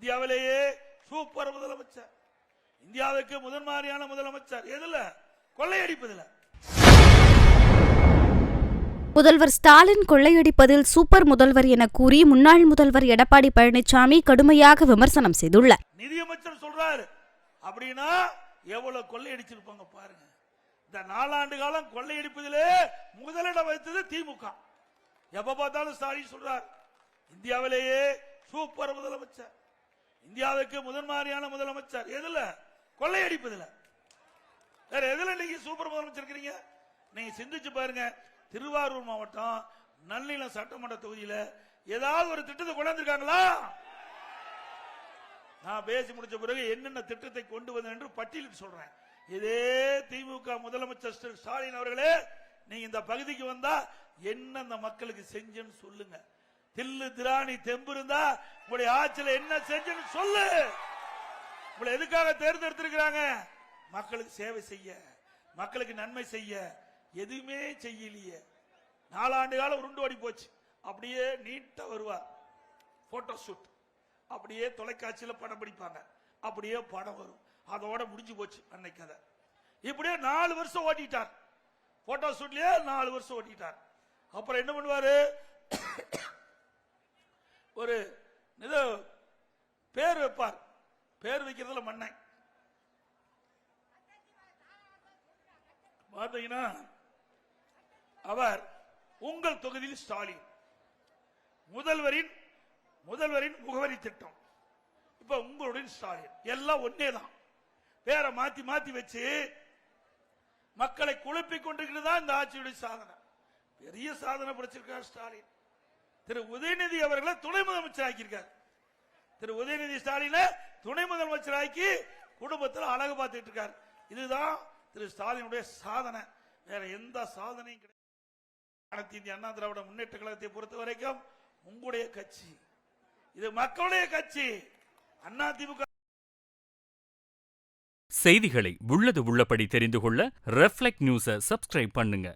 இந்தியாவிலேயே சூப்பர் முதலமைச்சர், இந்தியாவுக்கு முதன்மாரியான முதலமைச்சர். எதுல? கொள்ளையடிப்பதில். முதல்வர் ஸ்டாலின் கொள்ளையடிப்பதில் சூப்பர் முதல்வர் என கூறி முன்னாள் முதல்வர் எடப்பாடி பழனிசாமி கடுமையாக விமர்சனம் செய்துள்ளார். நிதியமைச்சர் சொல்றாரு அப்படின்னா எவ்வளவு கொள்ளையடிச்சிருப்பாங்க பாருங்க. இந்த 4 ஆண்டு காலம் கொள்ளையடிப்பதிலே முதலிடம் வைத்தது திமுக. எப்ப பார்த்தாலும் ஸ்டாலின் சொல்றார் இந்தியாவிலேயே சூப்பர் முதலமைச்சர், இந்தியாவுக்கு முதன்மாரியான முதலமைச்சர். எதுல? கொள்ளையடிப்பதில். வேற எதுல நீங்க சூப்பர் முதலமைச்சர் இருக்கிறீங்க? நீங்க சிந்திச்சு பாருங்க. திருவாரூர் மாவட்டம் நல்லிலம் சட்டமன்ற தொகுதியில் ஏதாவது ஒரு திட்டத்தை கொண்டாந்துருக்காங்களா? நான் பேசி முடிச்ச பிறகு என்னென்ன திட்டத்தை கொண்டு வந்தேன் என்று பட்டியலிட்டு சொல்றேன். இதே திமுக முதலமைச்சர் ஸ்டாலின் அவர்களே, நீங்க இந்த பகுதிக்கு வந்தா என்ன இந்த மக்களுக்கு செஞ்சேன்னு சொல்லுங்க. தில்லு திராணி தெம்பு இருந்தா உங்களுடைய ஆட்சியில் என்ன செஞ்சேன்னு சொல்லு. உங்களை எதுக்காக தேர்ந்தெடுத்திருக்கிறாங்க? மக்களுக்கு சேவை செய்ய, மக்களுக்கு நன்மை செய்ய. எதுவுமே செய்யலையே. 4 ஆண்டு காலம் உருண்டு ஓடி போச்சு. அப்படியே நீட்டா வருவார், போட்டோ ஷூட், அப்படியே தொலைக்காட்சியில் படம் பிடிப்பாங்க, அப்படியே படம் வரும், அதோட முடிஞ்சு போச்சு அன்னைக்கு கதை. இப்படியே 4 வருஷம் ஓட்டிட்டார். போட்டோ ஷூட்லயே 4 வருஷம் ஓட்டிட்டார். அப்புறம் என்ன பண்ணுவாரு? ஒரு பேர் வைப்பார். பேர் வைக்கிறதுல மண்ணை பார்த்தீங்கன்னா அவர் உங்கள் தொகுதியில் ஸ்டாலின், முதல்வரின் முகவரி திட்டம். இப்ப உங்களுடைய ஸ்டாலின் எல்லாம் ஒன்னேதான். பேரை மாத்தி மாத்தி வச்சு மக்களை குழப்பிக் கொண்டிருக்கிறதா இந்த ஆட்சியுடைய சாதனை. பெரிய சாதனை படைச்சிருக்கார் ஸ்டாலின். திரு உதயநிதி அவர்களை துணை முதலமைச்சர் ஆக்கியிருக்கார். திரு உதயநிதி ஸ்டாலின துணை முதலமைச்சர் ஆக்கி குடும்பத்தில் அழகு பார்த்துட்டு இருக்கார். இதுதான் திரு ஸ்டாலினுடைய சாதனை. வேற எந்த சாதனையும் கிடையாது. அனைத்து இந்திய அண்ணா திராவிட முன்னேற்ற கழகத்தை பொறுத்த வரைக்கும் உங்களுடைய கட்சி, இது மக்களுடைய கட்சி. அண்ணா திமுக செய்திகளை உள்ளது உள்ளபடி தெரிந்து கொள்ள ரெஃப்ளெக்ட் நியூஸை சப்ஸ்கிரைப் பண்ணுங்க.